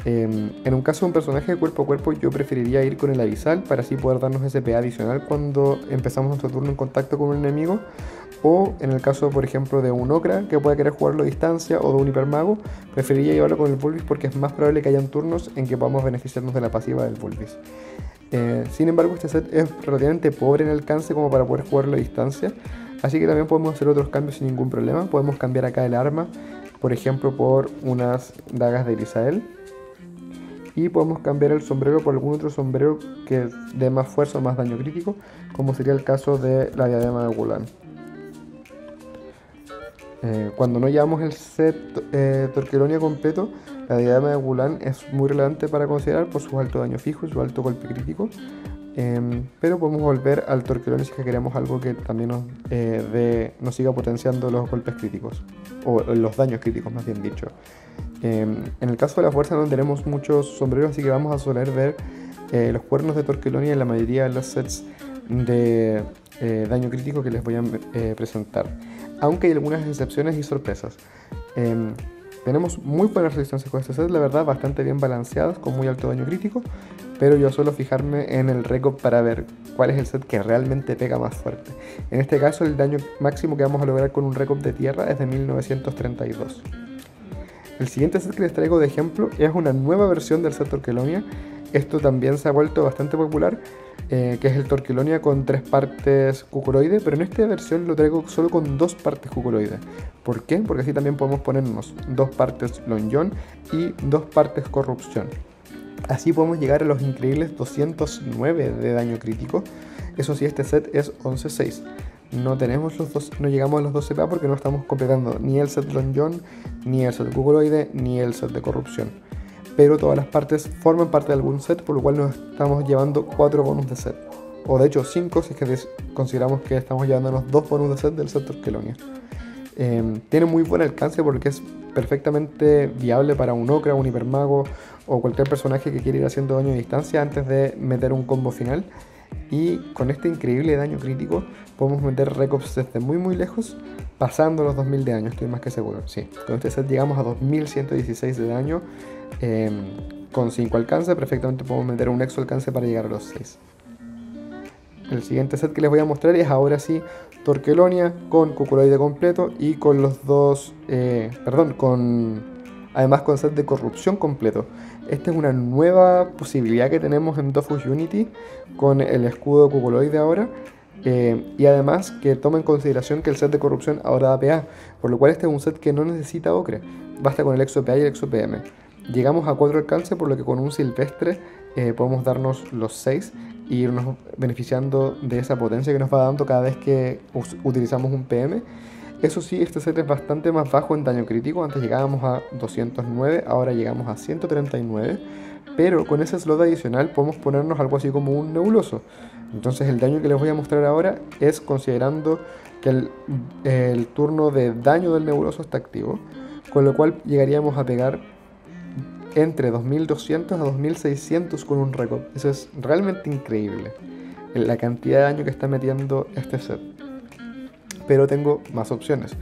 Speaker 1: En un caso de un personaje de cuerpo a cuerpo yo preferiría ir con el Abyssal para así poder darnos ese PA adicional cuando empezamos nuestro turno en contacto con un enemigo, o en el caso por ejemplo de un Okra que pueda querer jugarlo a distancia, o de un Hipermago, preferiría llevarlo con el Bulbis porque es más probable que hayan turnos en que podamos beneficiarnos de la pasiva del Bulbis. Sin embargo, este set es relativamente pobre en alcance como para poder jugarlo a distancia, así que también podemos hacer otros cambios sin ningún problema. Podemos cambiar acá el arma, por ejemplo por unas dagas de Grisael, y podemos cambiar el sombrero por algún otro sombrero que dé más fuerza o más daño crítico, como sería el caso de la diadema de Gulan. Cuando no llevamos el set Torquelonia completo, la diadema de Gulan es muy relevante para considerar por su alto daño fijo y su alto golpe crítico, pero podemos volver al Torquelonia si es que queremos algo que también nos siga potenciando los golpes críticos, o los daños críticos más bien dicho. En el caso de la fuerza no tenemos muchos sombreros, así que vamos a soler ver los cuernos de Torquelonia en la mayoría de los sets de daño crítico que les voy a presentar, aunque hay algunas excepciones y sorpresas. Tenemos muy buenas resistencias con este set, la verdad, bastante bien balanceadas, con muy alto daño crítico, pero yo suelo fijarme en el récord para ver cuál es el set que realmente pega más fuerte. En este caso, el daño máximo que vamos a lograr con un récord de tierra es de 1932. El siguiente set que les traigo de ejemplo es una nueva versión del set Torquelonia. Esto también se ha vuelto bastante popular, que es el Torquelonia con 3 partes cuculoide, pero en esta versión lo traigo solo con 2 partes cuculoide. ¿Por qué? Porque así también podemos ponernos 2 partes Longión y 2 partes Corrupción. Así podemos llegar a los increíbles 209 de daño crítico. Eso sí, este set es 11-6. No llegamos a los 12 PA porque no estamos completando ni el set Longión, ni el set cuculoide, ni el set de Corrupción. Pero todas las partes forman parte de algún set, por lo cual nos estamos llevando 4 bonus de set. O de hecho 5 si es que consideramos que estamos llevándonos 2 bonus de set del set Torquelonia. Tiene muy buen alcance porque es perfectamente viable para un Okra, un Hipermago o cualquier personaje que quiera ir haciendo daño a distancia antes de meter un combo final. Y con este increíble daño crítico podemos meter Recops desde muy lejos, pasando los 2000 de daño, estoy más que seguro. Sí, con este set llegamos a 2116 de daño. Con 5 alcance perfectamente podemos meter un exo alcance para llegar a los 6. El siguiente set que les voy a mostrar es ahora sí Torquelonia con Cuculoide completo y con los dos, además con set de corrupción completo. Esta es una nueva posibilidad que tenemos en Dofus Unity con el escudo de Cuculoide ahora. Y además que toma en consideración que el set de corrupción ahora da PA, por lo cual este es un set que no necesita Ocre, basta con el Exo PA y el Exo PM. Llegamos a 4 alcance, por lo que con un Silvestre podemos darnos los 6 e irnos beneficiando de esa potencia que nos va dando cada vez que utilizamos un PM. Eso sí, este set es bastante más bajo en daño crítico, antes llegábamos a 209, ahora llegamos a 139, pero con ese slot adicional podemos ponernos algo así como un nebuloso. Entonces el daño que les voy a mostrar ahora es considerando que el turno de daño del nebuloso está activo, con lo cual llegaríamos a pegar entre 2200 a 2600 con un Recop. Eso es realmente increíble, la cantidad de daño que está metiendo este set. Pero tengo más opciones.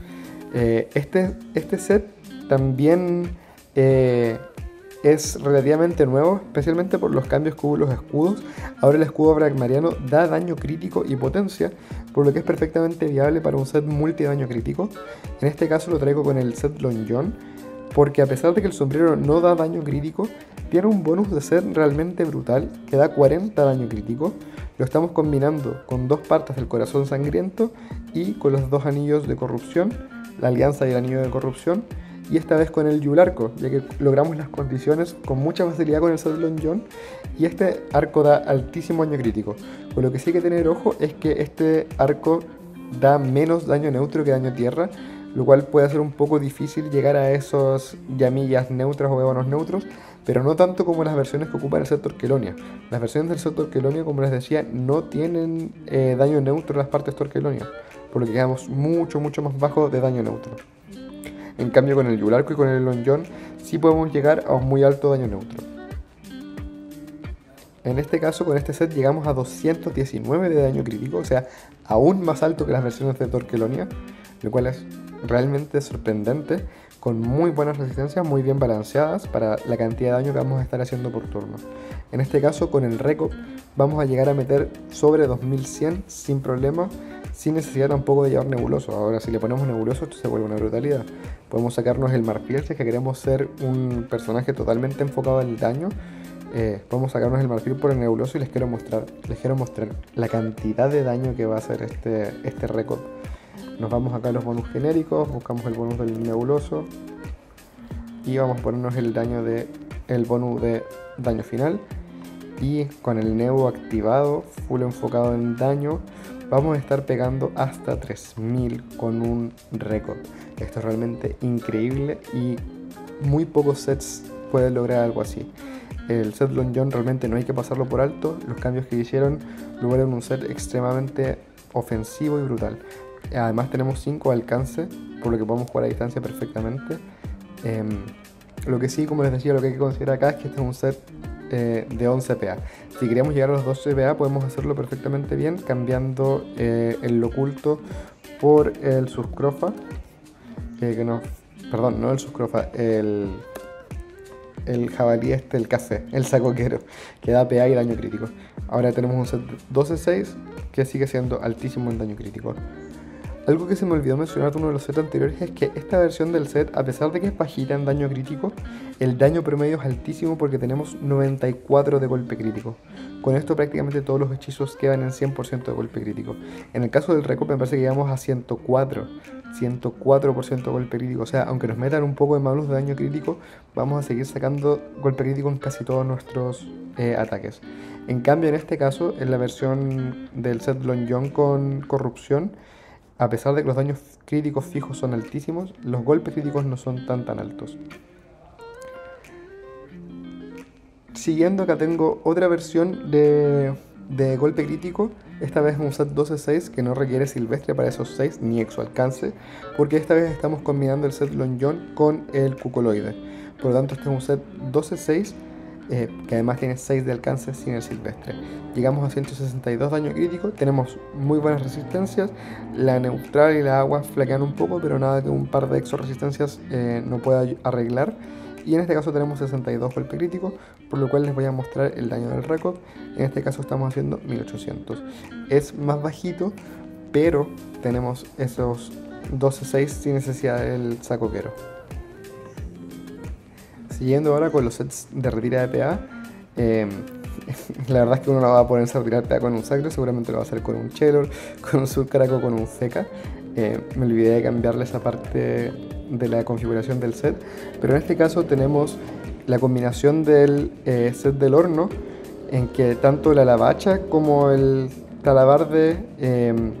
Speaker 1: Este set también es relativamente nuevo, especialmente por los cambios que hubo en los escudos. Ahora el escudo Pragmariano da daño crítico y potencia, por lo que es perfectamente viable para un set multidaño crítico. En este caso lo traigo con el set Long John, porque a pesar de que el sombrero no da daño crítico, tiene un bonus de set realmente brutal, que da 40 daño crítico. Lo estamos combinando con 2 partes del corazón sangriento y con los 2 anillos de corrupción, la alianza y el anillo de corrupción, y esta vez con el Yule Arco, ya que logramos las condiciones con mucha facilidad con el set Long John, y este arco da altísimo daño crítico. Con lo que sí hay que tener ojo es que este arco da menos daño neutro que daño tierra, lo cual puede hacer un poco difícil llegar a esos llamillas neutras o ébonos neutros, pero no tanto como las versiones que ocupa el set Torquelonia. Las versiones del set Torquelonia, como les decía, no tienen daño neutro en las partes Torquelonia, por lo que quedamos mucho más bajo de daño neutro. En cambio con el Yule Arco y con el Long John sí podemos llegar a un muy alto daño neutro. En este caso, con este set llegamos a 219 de daño crítico, o sea, aún más alto que las versiones de Torquelonia, lo cual es realmente sorprendente, con muy buenas resistencias, muy bien balanceadas para la cantidad de daño que vamos a estar haciendo por turno. En este caso, con el Recop vamos a llegar a meter sobre 2100 sin problema, sin necesidad tampoco de llevar nebuloso. Ahora, si le ponemos nebuloso, esto se vuelve una brutalidad. Podemos sacarnos el marfil si es que queremos ser un personaje totalmente enfocado en el daño. Podemos sacarnos el marfil por el nebuloso y les quiero mostrar la cantidad de daño que va a hacer este Recop. Nos vamos acá a los bonus genéricos, buscamos el bonus del nebuloso y vamos a ponernos el bonus de daño final, y con el nebu activado, full enfocado en daño, vamos a estar pegando hasta 3000 con un Recop. Esto es realmente increíble y muy pocos sets pueden lograr algo así. El set Long John realmente no hay que pasarlo por alto. Los cambios que hicieron lo vuelven un set extremadamente ofensivo y brutal. Además tenemos 5 alcance, por lo que podemos jugar a distancia perfectamente. Lo que sí, como les decía, lo que hay que considerar acá es que este es un set de 11 PA. Si queremos llegar a los 12 PA podemos hacerlo perfectamente bien cambiando el oculto por el Suscrofa, perdón, no el Suscrofa, el jabalí el café, el sacoquero, que da PA y daño crítico. Ahora tenemos un set 12-6 que sigue siendo altísimo en daño crítico. Algo que se me olvidó mencionar de uno de los sets anteriores es que esta versión del set, a pesar de que es bajita en daño crítico, el daño promedio es altísimo porque tenemos 94 de golpe crítico. Con esto prácticamente todos los hechizos quedan en 100% de golpe crítico. En el caso del Recop me parece que llegamos a 104% de golpe crítico. O sea, aunque nos metan un poco de malus de daño crítico, vamos a seguir sacando golpe crítico en casi todos nuestros ataques. En cambio, en este caso, en la versión del set Long John con corrupción, a pesar de que los daños críticos fijos son altísimos, los golpes críticos no son tan altos. Siguiendo, acá tengo otra versión de de golpe crítico, esta vez es un set 12-6 que no requiere silvestre para esos 6 ni exo alcance, porque esta vez estamos combinando el set Lon Jon con el cucoloide. Por lo tanto, este es un set 12-6 que además tiene 6 de alcance sin el silvestre. Llegamos a 162 daño crítico, tenemos muy buenas resistencias, la neutral y la agua flaquean un poco, pero nada que un par de exo resistencias no pueda arreglar. Y en este caso tenemos 62 golpe crítico, por lo cual les voy a mostrar el daño del récord. En este caso estamos haciendo 1800. Es más bajito, pero tenemos esos 12-6 sin necesidad del sacoquero. Siguiendo ahora con los sets de retira de PA, la verdad es que uno no va a ponerse a retirar PA con un sacro, seguramente lo va a hacer con un Chelor, con un Surcarak o con un Feca. Me olvidé de cambiarle esa parte de la configuración del set, pero en este caso tenemos la combinación del set del horno, en que tanto la lavacha como el talabarde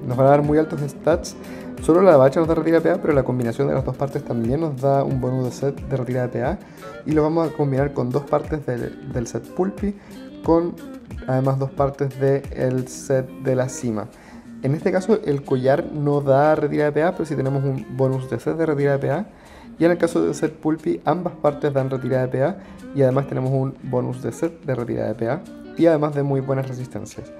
Speaker 1: nos van a dar muy altos stats. Solo la lavacha nos da retira de PA, pero la combinación de las dos partes también nos da un bonus de set de retira de PA, y lo vamos a combinar con dos partes del set Pulpi, con además dos partes del set de la cima. En este caso el collar no da retira de PA, pero sí tenemos un bonus de set de retira de PA, y en el caso del set Pulpi ambas partes dan retira de PA, y además tenemos un bonus de set de retira de PA, y además de muy buenas resistencias.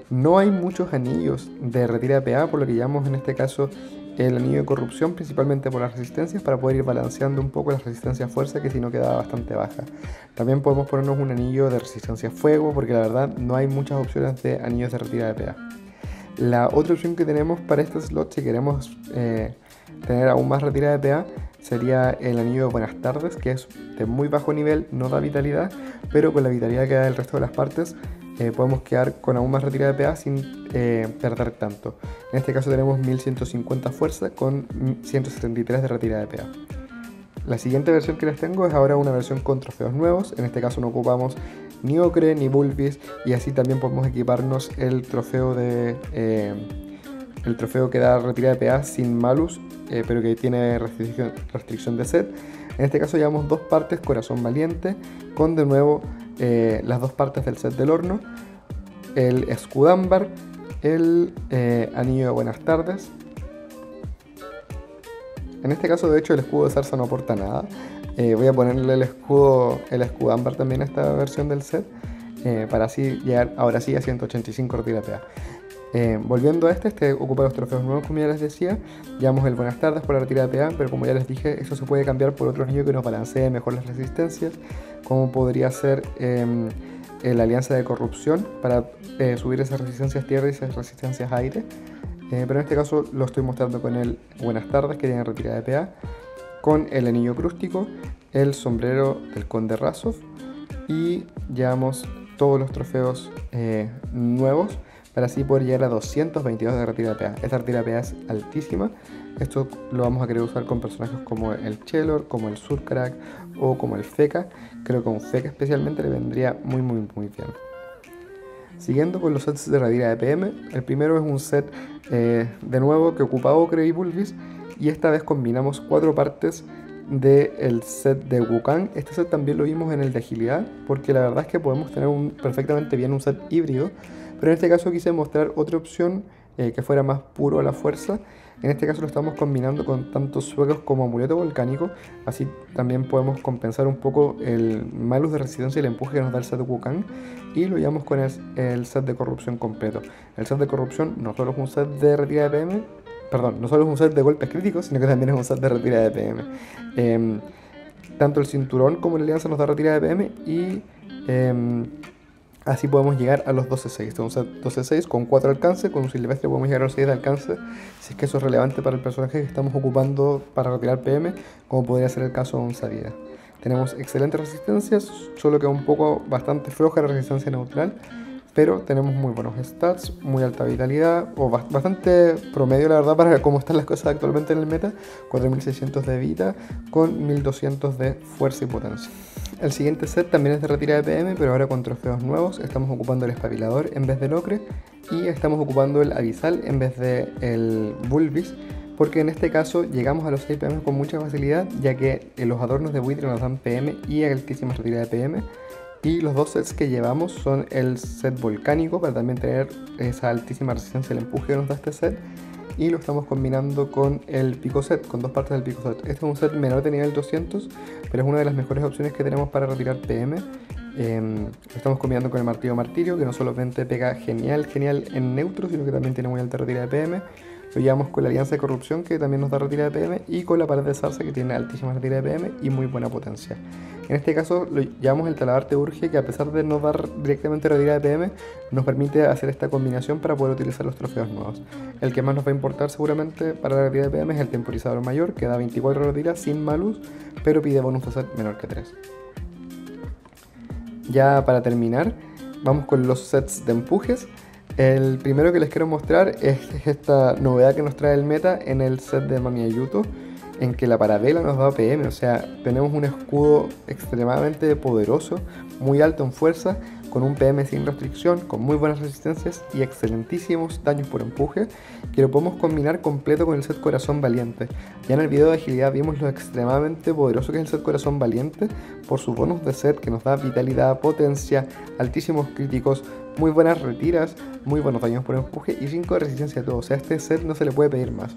Speaker 1: No hay muchos anillos de retira de PA, por lo que llamamos en este caso el anillo de corrupción, principalmente por las resistencias, para poder ir balanceando un poco la resistencia a fuerza, que si no quedaba bastante baja. También podemos ponernos un anillo de resistencia a fuego, porque la verdad no hay muchas opciones de anillos de retira de PA. La otra opción que tenemos para este slot, si queremos tener aún más retira de PA, sería el anillo de buenas tardes, que es de muy bajo nivel, no da vitalidad, pero con la vitalidad que da el resto de las partes podemos quedar con aún más retira de PA sin perder tanto. En este caso tenemos 1150 fuerza con 173 de retira de PA. La siguiente versión que les tengo es ahora una versión con trofeos nuevos. En este caso no ocupamos ni Ocre ni Bulvis, y así también podemos equiparnos el trofeo que da retira de PA sin malus, pero que tiene restricción de set. En este caso llevamos dos partes corazón valiente, con de nuevo las dos partes del set del horno, el escudámbar, el anillo de buenas tardes. En este caso, de hecho, el escudo de zarza no aporta nada. Voy a ponerle el escudámbar también a esta versión del set, para así llegar ahora sí a 185 retira de PA. Volviendo a este ocupa los trofeos nuevos, como ya les decía. Llevamos el buenas tardes por la retira de PA, pero como ya les dije, eso se puede cambiar por otro anillo que nos balancee mejor las resistencias, como podría ser la alianza de corrupción, para subir esas resistencias tierra y esas resistencias aire. Pero en este caso lo estoy mostrando con el buenas tardes, que tiene retirada de PA, con el anillo crústico, el sombrero del conde Razov, y llevamos todos los trofeos nuevos, para así poder llegar a 222 de retira de PA. Esta retira de PA es altísima. Esto lo vamos a querer usar con personajes como el Chelor, como el Surcarak o como el Feca. Creo que un Feca especialmente le vendría muy bien. Siguiendo con los sets de retira de PM, el primero es un set de nuevo que ocupa Ocre y Bulvis, y esta vez combinamos 4 partes del set de Wukang. Este set también lo vimos en el de agilidad, porque la verdad es que podemos tener perfectamente bien un set híbrido, pero en este caso quise mostrar otra opción que fuera más puro a la fuerza. En este caso lo estamos combinando con tanto suecos como amuleto volcánico, así también podemos compensar un poco el malus de resistencia y el empuje que nos da el set de Wukang, y lo llevamos con el set de corrupción completo. El set de corrupción no solo es un set de retira de PM, perdón, no solo es un set de golpes críticos, sino que también es un set de retira de PM. Tanto el cinturón como la alianza nos da retira de PM, y así podemos llegar a los 12-6. Este es un set 12-6 con 4 alcance. Con un silvestre podemos llegar a los 6 de alcance, si es que eso es relevante para el personaje que estamos ocupando para retirar PM, como podría ser el caso de un Sarida. Tenemos excelentes resistencias, solo que un poco bastante floja la resistencia neutral, pero tenemos muy buenos stats, muy alta vitalidad, o bastante promedio la verdad para cómo están las cosas actualmente en el meta. 4600 de vida con 1200 de fuerza y potencia. El siguiente set también es de retira de PM, pero ahora con trofeos nuevos. Estamos ocupando el espabilador en vez del ocre, y estamos ocupando el abisal en vez del Bulvis, porque en este caso llegamos a los 6 PM con mucha facilidad, ya que los adornos de buitre nos dan PM y altísima retirada de PM. Y los dos sets que llevamos son el set volcánico, para también tener esa altísima resistencia al empuje que nos da este set. Y lo estamos combinando con el pico set, con dos partes del pico set. Este es un set menor de nivel 200, pero es una de las mejores opciones que tenemos para retirar PM. Lo estamos combinando con el martillo martirio, que no solamente pega genial en neutro, sino que también tiene muy alta retirada de PM. Lo llevamos con la alianza de corrupción, que también nos da retirada de PM, y con la pared de zarza, que tiene altísima retirada de PM y muy buena potencia. En este caso lo llevamos el talabarte urge, que a pesar de no dar directamente retirada de PM, nos permite hacer esta combinación para poder utilizar los trofeos nuevos. El que más nos va a importar seguramente para la retirada de PM es el temporizador mayor, que da 24 retiras sin malus, pero pide bonus de set menor que 3. Ya para terminar, vamos con los sets de empujes. El primero que les quiero mostrar es esta novedad que nos trae el meta en el set de Mami Ayuto, en que la parabela nos da PM, o sea, tenemos un escudo extremadamente poderoso, muy alto en fuerza, con un PM sin restricción, con muy buenas resistencias y excelentísimos daños por empuje, que lo podemos combinar completo con el set Corazón Valiente. Ya en el video de agilidad vimos lo extremadamente poderoso que es el set Corazón Valiente, por su bonus de set que nos da vitalidad, potencia, altísimos críticos, muy buenas retiras, muy buenos daños por empuje y 5 de resistencia a todo. O sea, este set no se le puede pedir más.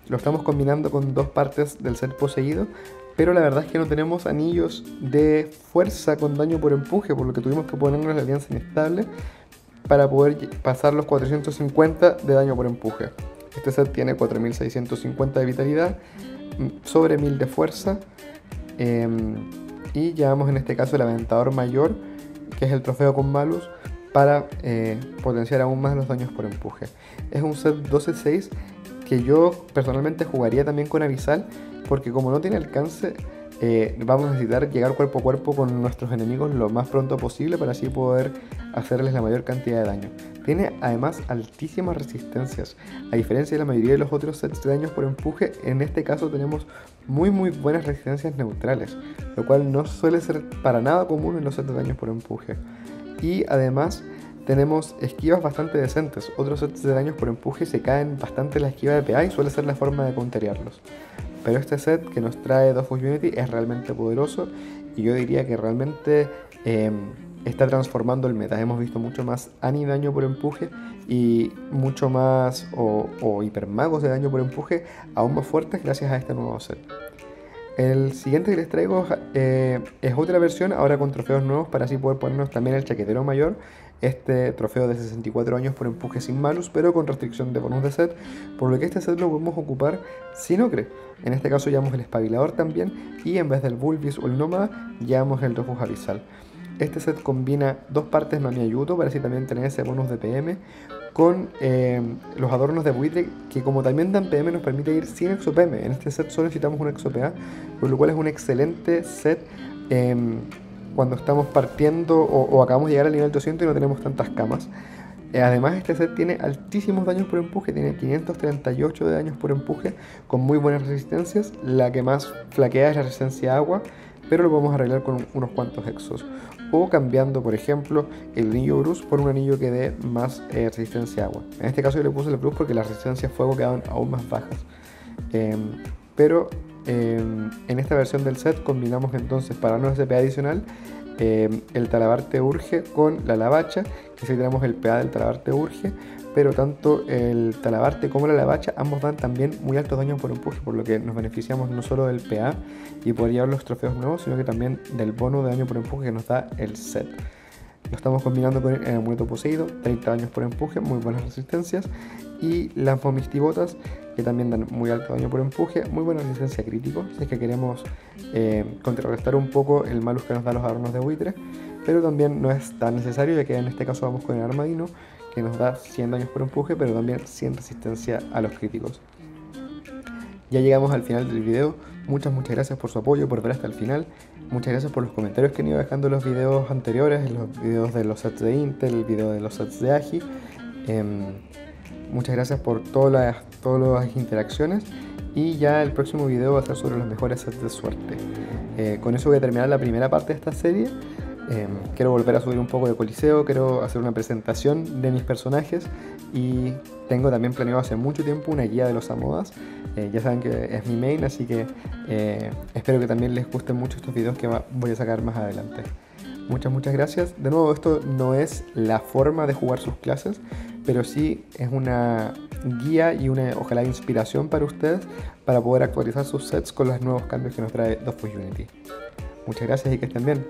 Speaker 1: Lo estamos combinando con dos partes del set poseído, pero la verdad es que no tenemos anillos de fuerza con daño por empuje, por lo que tuvimos que ponernos la alianza inestable para poder pasar los 450 de daño por empuje. Este set tiene 4650 de vitalidad, sobre 1000 de fuerza, y llevamos en este caso el Aventador Mayor, que es el trofeo con malus, para potenciar aún más los daños por empuje. Es un set 12-6 que yo personalmente jugaría también con Abyssal, porque como no tiene alcance, vamos a necesitar llegar cuerpo a cuerpo con nuestros enemigos lo más pronto posible para así poder hacerles la mayor cantidad de daño. Tiene además altísimas resistencias, a diferencia de la mayoría de los otros sets de daños por empuje. En este caso tenemos muy buenas resistencias neutrales, lo cual no suele ser para nada común en los sets de daños por empuje. Y además tenemos esquivas bastante decentes. Otros sets de daños por empuje se caen bastante en la esquiva de PA y suele ser la forma de counterearlos. Pero este set que nos trae Dofus Unity es realmente poderoso y yo diría que realmente está transformando el meta. Hemos visto mucho más Ani daño por empuje y mucho más o hipermagos de daño por empuje aún más fuertes gracias a este nuevo set. El siguiente que les traigo es otra versión, ahora con trofeos nuevos, para así poder ponernos también el chaquetero mayor, este trofeo de 64 años por empuje sin malus, pero con restricción de bonus de set, por lo que este set lo podemos ocupar sin ocre. En este caso llevamos el espabilador también, y en vez del Bulbis o el nómada, llevamos el Dofus Abyssal. Este set combina dos partes Mami Ayuto para así también tener ese bonus de PM, con los adornos de buitre, que como también dan PM nos permite ir sin exo PM. En este set solo necesitamos un exo PA, por lo cual es un excelente set cuando estamos partiendo o acabamos de llegar al nivel 200 y no tenemos tantas camas. Además este set tiene altísimos daños por empuje, tiene 538 de daños por empuje con muy buenas resistencias. La que más flaquea es la resistencia a agua, pero lo podemos arreglar con unos cuantos exos, o cambiando por ejemplo el anillo Bruce por un anillo que dé más resistencia a agua. En este caso yo le puse el Bruce porque las resistencias a fuego quedaban aún más bajas, pero en esta versión del set combinamos entonces para darnos ese PA adicional el talabarte urge con la lavacha, que si tenemos el PA del talabarte urge, pero tanto el talabarte como la lavacha ambos dan también muy altos daños por empuje, por lo que nos beneficiamos no solo del PA y poder llevar los trofeos nuevos, sino que también del bono de daño por empuje que nos da el set. Lo estamos combinando con el amuleto poseído, 30 daños por empuje, muy buenas resistencias, y las momistibotas, que también dan muy alto daño por empuje, muy buena resistencia crítico, si es que queremos contrarrestar un poco el malus que nos da los adornos de buitre, pero también no es tan necesario, ya que en este caso vamos con el armadino, que nos da 100 daños por empuje, pero también 100 resistencia a los críticos. Ya llegamos al final del video. Muchas gracias por su apoyo, por ver hasta el final. Muchas gracias por los comentarios que han ido dejando en los videos anteriores, en los videos de los sets de Intel, el video de los sets de Agi. Muchas gracias por todas las interacciones, y ya el próximo video va a ser sobre los mejores sets de suerte. Con eso voy a terminar la primera parte de esta serie. Quiero volver a subir un poco de Coliseo, quiero hacer una presentación de mis personajes, y tengo también planeado hace mucho tiempo una guía de los Amodas. Ya saben que es mi main, así que espero que también les gusten mucho estos videos que voy a sacar más adelante. Muchas gracias. De nuevo, esto no es la forma de jugar sus clases, pero sí es una guía y una, ojalá, inspiración para ustedes para poder actualizar sus sets con los nuevos cambios que nos trae Dofus Unity. Muchas gracias y que estén bien.